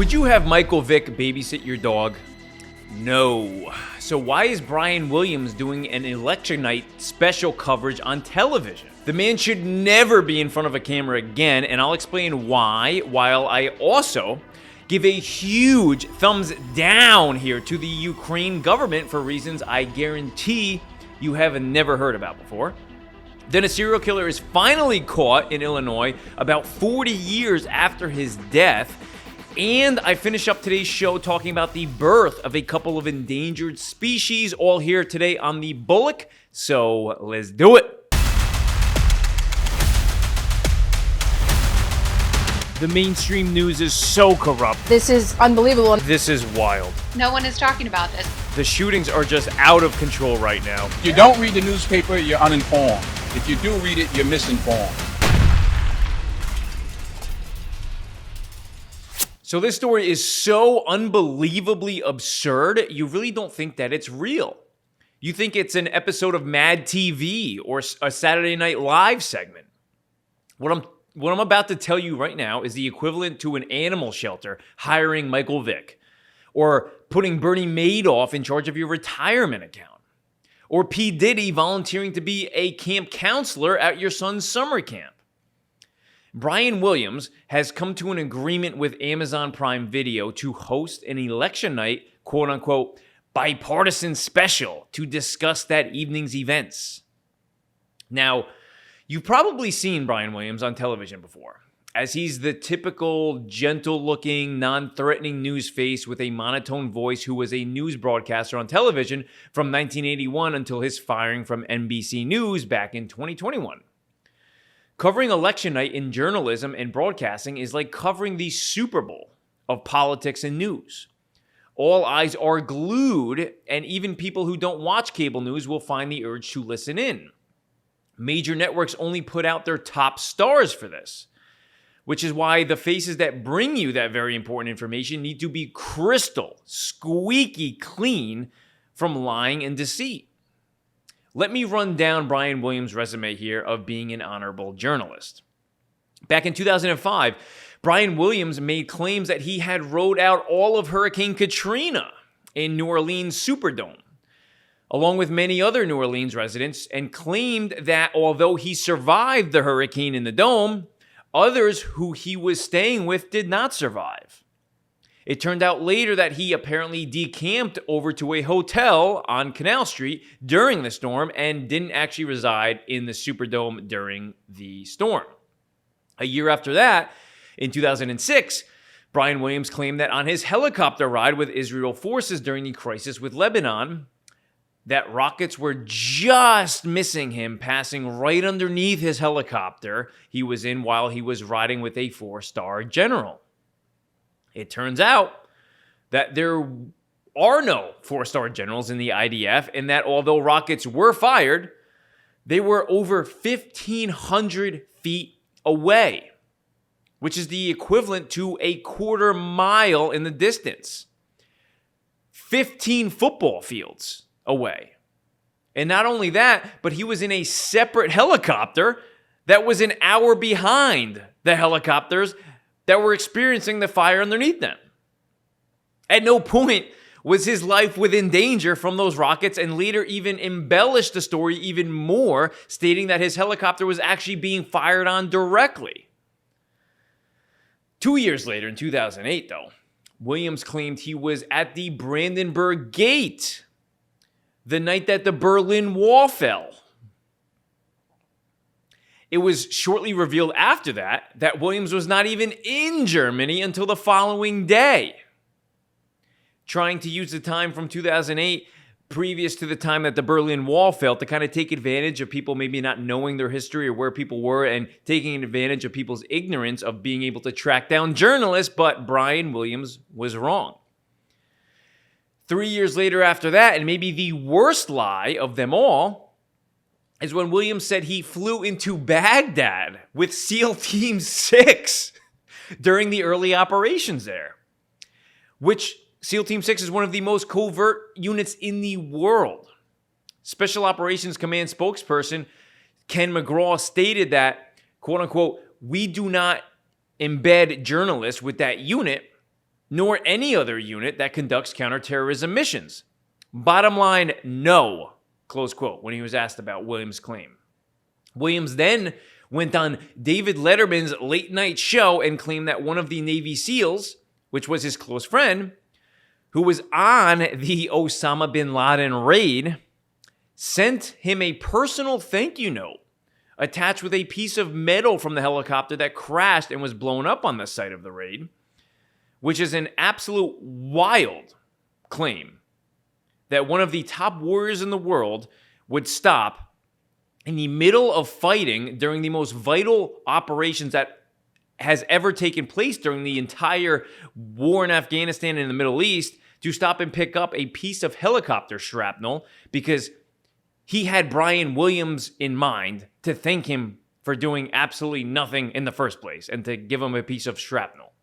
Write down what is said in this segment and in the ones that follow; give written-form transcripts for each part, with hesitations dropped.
Would you have Michael Vick babysit your dog? No. So why is Brian Williams doing an election night special coverage on television? The man should never be in front of a camera again, and I'll explain why, while I also give a huge thumbs down here to the Ukraine government for reasons I guarantee you have never heard about before. Then a serial killer is finally caught in Illinois about 40 years after his death. And I finish up today's show talking about the birth of a couple of endangered species, all here today on the Bullock. So let's do it. The mainstream news is so corrupt. This is unbelievable. This is wild. No one is talking about this. The shootings are just out of control right now. If you don't read the newspaper, you're uninformed. If you do read it, you're misinformed. So this story is so unbelievably absurd, you really don't think that it's real. You think it's an episode of Mad TV or a Saturday Night Live segment. What I'm about to tell you right now is the equivalent to an animal shelter hiring Michael Vick, or putting Bernie Madoff in charge of your retirement account, or P. Diddy volunteering to be a camp counselor at your son's summer camp. Brian Williams has come to an agreement with Amazon Prime Video to host an election night, quote-unquote, bipartisan special to discuss that evening's events. Now, you've probably seen Brian Williams on television before, as he's the typical gentle-looking, non-threatening news face with a monotone voice who was a news broadcaster on television from 1981 until his firing from NBC News back in 2021. Covering election night in journalism and broadcasting is like covering the Super Bowl of politics and news. All eyes are glued, and even people who don't watch cable news will find the urge to listen in. Major networks only put out their top stars for this, which is why the faces that bring you that very important information need to be crystal, squeaky clean from lying and deceit. Let me run down Brian Williams' resume here of being an honorable journalist. Back in 2005, Brian Williams made claims that he had rode out all of Hurricane Katrina in New Orleans Superdome, along with many other New Orleans residents, and claimed that although he survived the hurricane in the dome, others who he was staying with did not survive. It turned out later that he apparently decamped over to a hotel on Canal Street during the storm and didn't actually reside in the Superdome during the storm. A year after that, in 2006, Brian Williams claimed that on his helicopter ride with Israel forces during the crisis with Lebanon, that rockets were just missing him, passing right underneath his helicopter he was in while he was riding with a 4-star general. It turns out that there are no 4-star generals in the IDF, and that although rockets were fired, they were over 1,500 feet away, which is the equivalent to a quarter mile in the distance. 15 football fields away. And not only that, but he was in a separate helicopter that was an hour behind the helicopters that were experiencing the fire underneath them. At no point was his life within danger from those rockets, and later even embellished the story even more, stating that his helicopter was actually being fired on directly. 2 years later, in 2008, though, Williams claimed he was at the Brandenburg Gate the night that the Berlin Wall fell. It was shortly revealed after that Williams was not even in Germany until the following day, trying to use the time from 2008, previous to the time that the Berlin Wall fell, to kind of take advantage of people maybe not knowing their history or where people were, and taking advantage of people's ignorance of being able to track down journalists. But Brian Williams was wrong. 3 years later after that, and maybe the worst lie of them all, is when Williams said he flew into Baghdad with SEAL Team 6 during the early operations there, which SEAL Team 6 is one of the most covert units in the world. Special Operations Command spokesperson Ken McGraw stated that, quote unquote, we do not embed journalists with that unit. nor any other unit that conducts counterterrorism missions. Bottom line, no, close quote, when he was asked about Williams' claim. Williams then went on David Letterman's late night show and claimed that one of the Navy SEALs, which was his close friend, who was on the Osama bin Laden raid, sent him a personal thank you note attached with a piece of metal from the helicopter that crashed and was blown up on the site of the raid, which is an absolute wild claim that one of the top warriors in the world would stop in the middle of fighting during the most vital operations that has ever taken place during the entire war in Afghanistan and the Middle East to stop and pick up a piece of helicopter shrapnel because he had Brian Williams in mind to thank him for doing absolutely nothing in the first place and to give him a piece of shrapnel.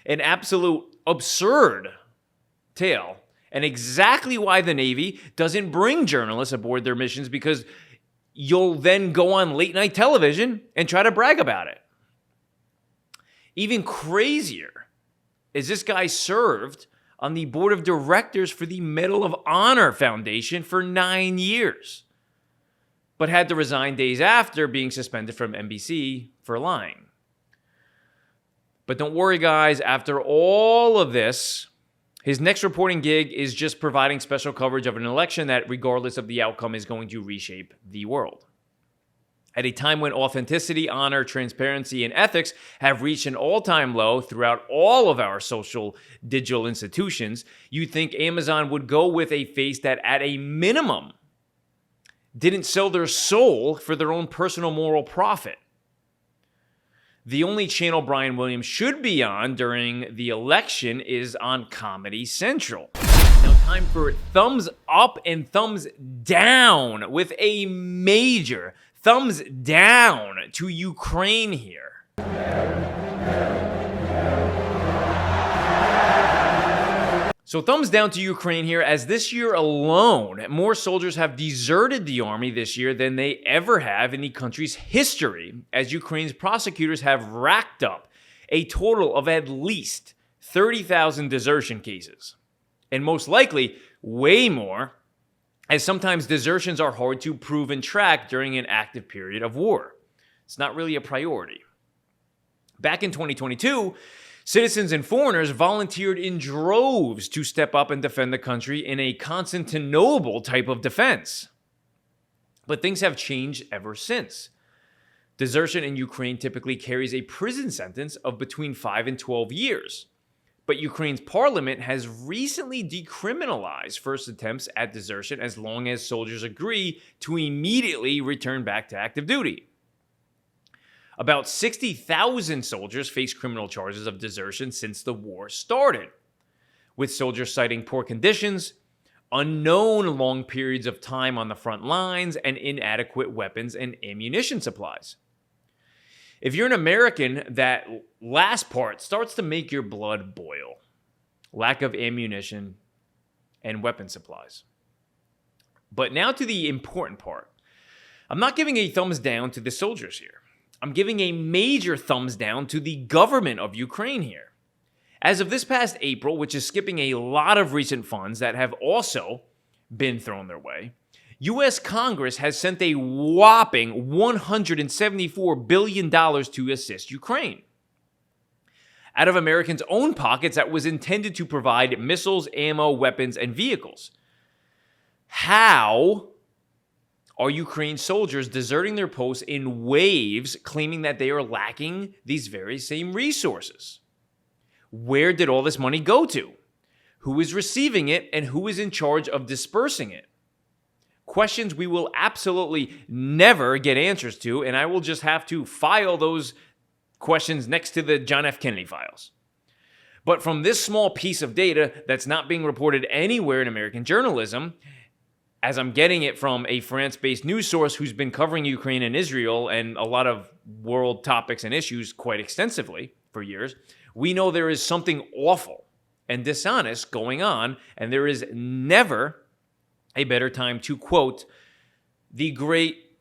An absolute absurd tale, and exactly why the Navy doesn't bring journalists aboard their missions, because you'll then go on late night television and try to brag about it. Even crazier is this guy served on the board of directors for the Medal of Honor Foundation for 9 years, but had to resign days after being suspended from NBC for lying. But don't worry, guys, after all of this, his next reporting gig is just providing special coverage of an election that, regardless of the outcome, is going to reshape the world. At a time when authenticity, honor, transparency, and ethics have reached an all-time low throughout all of our social digital institutions, you'd think Amazon would go with a face that, at a minimum, didn't sell their soul for their own personal moral profit. The only channel Brian Williams should be on during the election is on Comedy Central. Now, time for thumbs up and thumbs down, with a major thumbs down to Ukraine here. So thumbs down to Ukraine here, as this year alone, more soldiers have deserted the army this year than they ever have in the country's history, as Ukraine's prosecutors have racked up a total of at least 30,000 desertion cases. And most likely, way more, as sometimes desertions are hard to prove and track during an active period of war. It's not really a priority. Back in 2022, citizens and foreigners volunteered in droves to step up and defend the country in a Constantinople type of defense. But things have changed ever since. Desertion in Ukraine typically carries a prison sentence of between 5 and 12 years. But Ukraine's parliament has recently decriminalized first attempts at desertion as long as soldiers agree to immediately return back to active duty. About 60,000 soldiers face criminal charges of desertion since the war started, with soldiers citing poor conditions, unknown long periods of time on the front lines, and inadequate weapons and ammunition supplies. If you're an American, that last part starts to make your blood boil. Lack of ammunition and weapon supplies. But now to the important part. I'm not giving a thumbs down to the soldiers here. I'm giving a major thumbs down to the government of Ukraine here. As of this past April, which is skipping a lot of recent funds that have also been thrown their way, U.S. Congress has sent a whopping $174 billion to assist Ukraine. Out of Americans' own pockets, that was intended to provide missiles, ammo, weapons, and vehicles. How are Ukraine soldiers deserting their posts in waves, claiming that they are lacking these very same resources? Where did all this money go to? Who is receiving it, and who is in charge of dispersing it? Questions we will absolutely never get answers to, and I will just have to file those questions next to the John F. Kennedy files. But from this small piece of data that's not being reported anywhere in American journalism, as I'm getting it from a France-based news source who's been covering Ukraine and Israel and a lot of world topics and issues quite extensively for years, we know there is something awful and dishonest going on, and there is never a better time to quote the great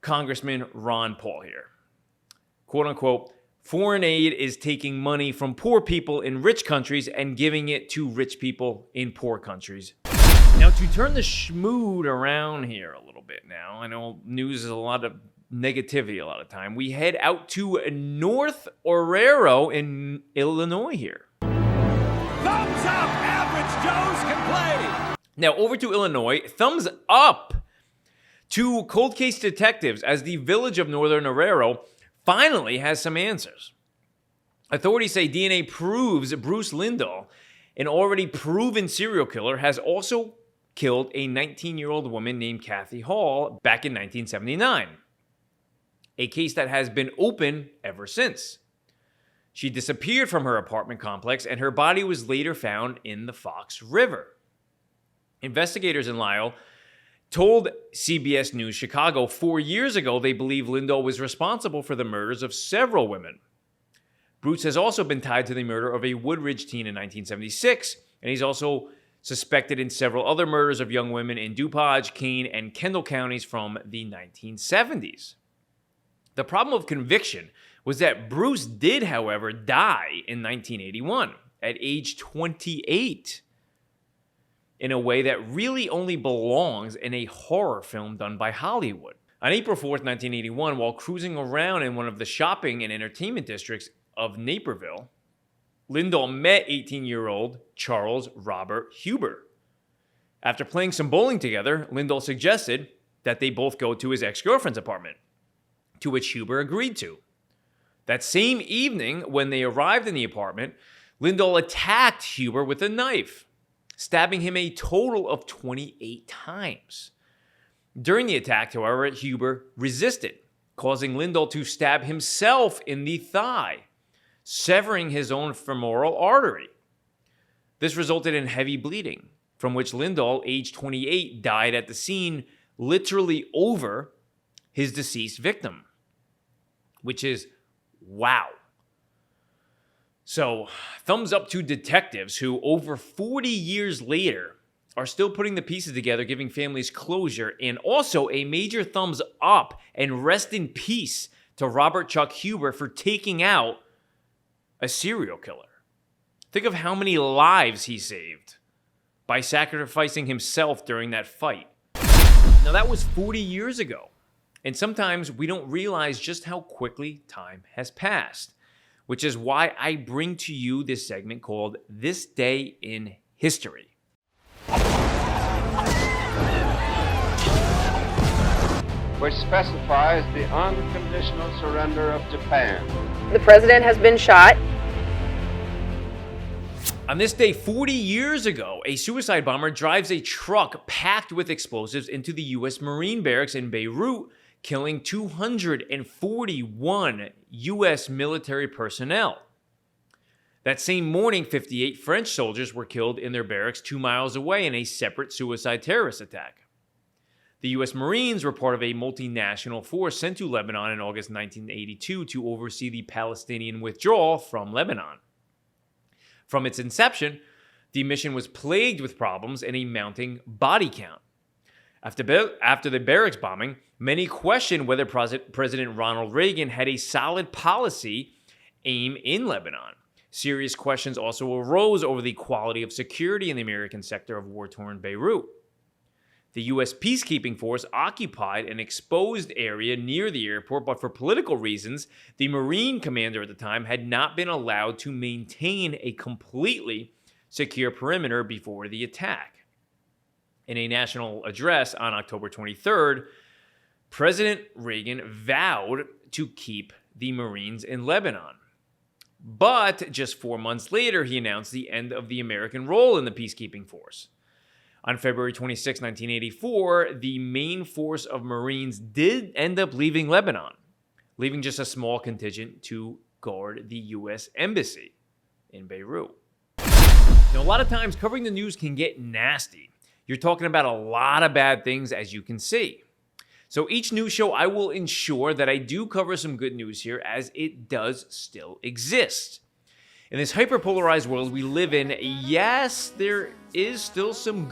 Congressman Ron Paul here. Quote unquote, Foreign aid is taking money from poor people in rich countries and giving it to rich people in poor countries. Now, to turn the schmood around here a little bit now, I know news is a lot of negativity a lot of time. We head out to North Orero in Illinois here. Thumbs up, average Joes can play. Now, over to Illinois, thumbs up to cold case detectives as the village of Northern Orero finally has some answers. Authorities say DNA proves Bruce Lindahl, an already proven serial killer, has also killed a 19-year-old woman named Kathy Hall back in 1979, a case that has been open ever since. She disappeared from her apartment complex, and her body was later found in the Fox River. Investigators in Lisle told CBS News Chicago 4 years ago they believe Lindahl was responsible for the murders of several women. Bruce has also been tied to the murder of a Woodridge teen in 1976, and he's also suspected in several other murders of young women in DuPage, Kane, and Kendall counties from the 1970s. The problem of conviction was that Bruce did, however, die in 1981 at age 28 in a way that really only belongs in a horror film done by Hollywood. On April 4th, 1981, while cruising around in one of the shopping and entertainment districts of Naperville, Lindahl met 18-year-old Charles Robert Huber. After playing some bowling together, Lindahl suggested that they both go to his ex-girlfriend's apartment, to which Huber agreed to. That same evening, when they arrived in the apartment, Lindahl attacked Huber with a knife, stabbing him a total of 28 times. During the attack, however, Huber resisted, causing Lindahl to stab himself in the thigh, severing his own femoral artery. This resulted in heavy bleeding, from which Lindahl, age 28, died at the scene, literally over his deceased victim, which is wow. So, thumbs up to detectives who, over 40 years later, are still putting the pieces together, giving families closure, and also a major thumbs up and rest in peace to Robert Chuck Huber for taking out a serial killer. Think of how many lives he saved by sacrificing himself during that fight. Now, that was 40 years ago. And sometimes we don't realize just how quickly time has passed, which is why I bring to you this segment called This Day in History. Which specifies the unconditional surrender of Japan. The president has been shot. On this day 40 years ago, a suicide bomber drives a truck packed with explosives into the U.S. Marine barracks in Beirut, killing 241 U.S. military personnel. That same morning, 58 French soldiers were killed in their barracks 2 miles away in a separate suicide terrorist attack. The U.S. Marines were part of a multinational force sent to Lebanon in August 1982 to oversee the Palestinian withdrawal from Lebanon. From its inception, the mission was plagued with problems and a mounting body count. After the barracks bombing, many questioned whether President Ronald Reagan had a solid policy aim in Lebanon. Serious questions also arose over the quality of security in the American sector of war-torn Beirut. The U.S. peacekeeping force occupied an exposed area near the airport, but for political reasons, the Marine commander at the time had not been allowed to maintain a completely secure perimeter before the attack. In a national address on October 23rd, President Reagan vowed to keep the Marines in Lebanon. But just 4 months later, he announced the end of the American role in the peacekeeping force. On February 26, 1984, the main force of Marines did end up leaving Lebanon, leaving just a small contingent to guard the U.S. Embassy in Beirut. Now, a lot of times, covering the news can get nasty. You're talking about a lot of bad things, as you can see. So each news show, I will ensure that I do cover some good news here, as it does still exist. In this hyperpolarized world we live in, yes, there is still some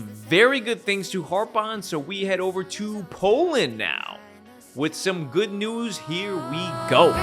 very good things to harp on, so we head over to Poland now. with some good news. Here we go.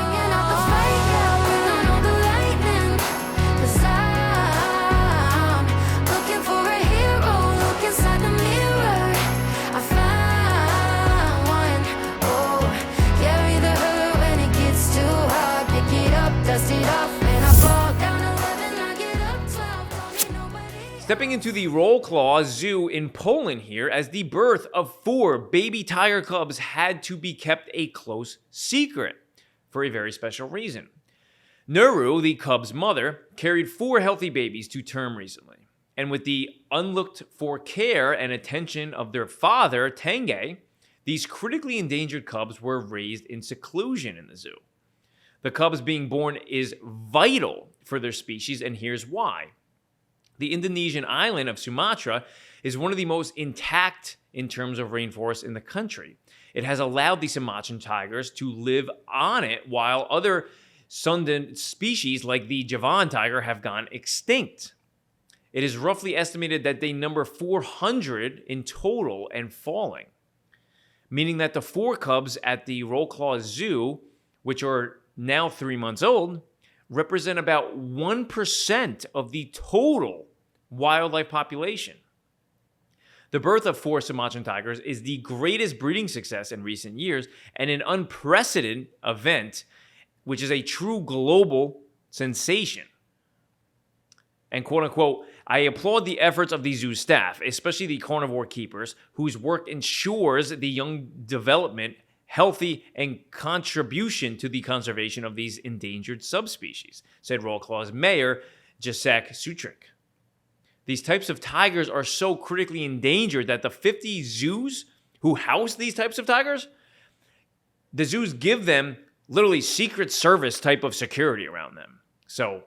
Stepping into the Wrocław Zoo in Poland here, as the birth of 4 baby tiger cubs had to be kept a close secret for a very special reason. Nuru, the cub's mother, carried 4 healthy babies to term recently, and with the unlooked-for care and attention of their father, Tenge, these critically endangered cubs were raised in seclusion in the zoo. The cubs being born is vital for their species, and here's why. The Indonesian island of Sumatra is one of the most intact in terms of rainforest in the country. It has allowed the Sumatran tigers to live on it, while other Sundan species like the Javan tiger have gone extinct. It is roughly estimated that they number 400 in total and falling, meaning that the 4 cubs at the Wrocław Zoo, which are now 3 months old, represent about 1% of the total wildlife population. The birth of 4 Sumatran tigers is the greatest breeding success in recent years and an unprecedented event, which is a true global sensation. And quote unquote, I applaud the efforts of the zoo staff, especially the carnivore keepers, whose work ensures the young development, healthy, and contribution to the conservation of these endangered subspecies, said Wrocław's mayor, Jacek Sutrek. These types of tigers are so critically endangered that the 50 zoos who house these types of tigers, the zoos give them literally Secret Service type of security around them. So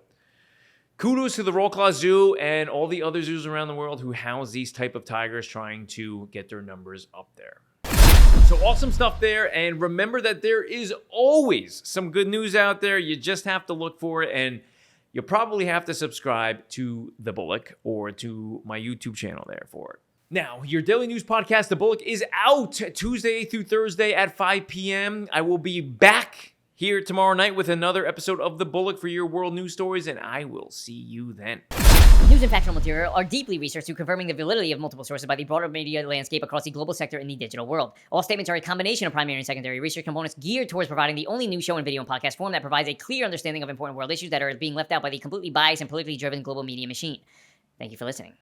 kudos to the Wrocław Zoo and all the other zoos around the world who house these type of tigers, trying to get their numbers up there. So awesome stuff there, and remember that there is always some good news out there. You just have to look for it, and you'll probably have to subscribe to The Bullock or to my YouTube channel there for it. Now, your daily news podcast, The Bullock, is out Tuesday through Thursday at 5 p.m. I will be back here tomorrow night with another episode of The Bullock for your world news stories, and I will see you then. News and factual material are deeply researched to confirming the validity of multiple sources by the broader media landscape across the global sector in the digital world. All statements are a combination of primary and secondary research components geared towards providing the only news show in video and podcast form that provides a clear understanding of important world issues that are being left out by the completely biased and politically driven global media machine. Thank you for listening.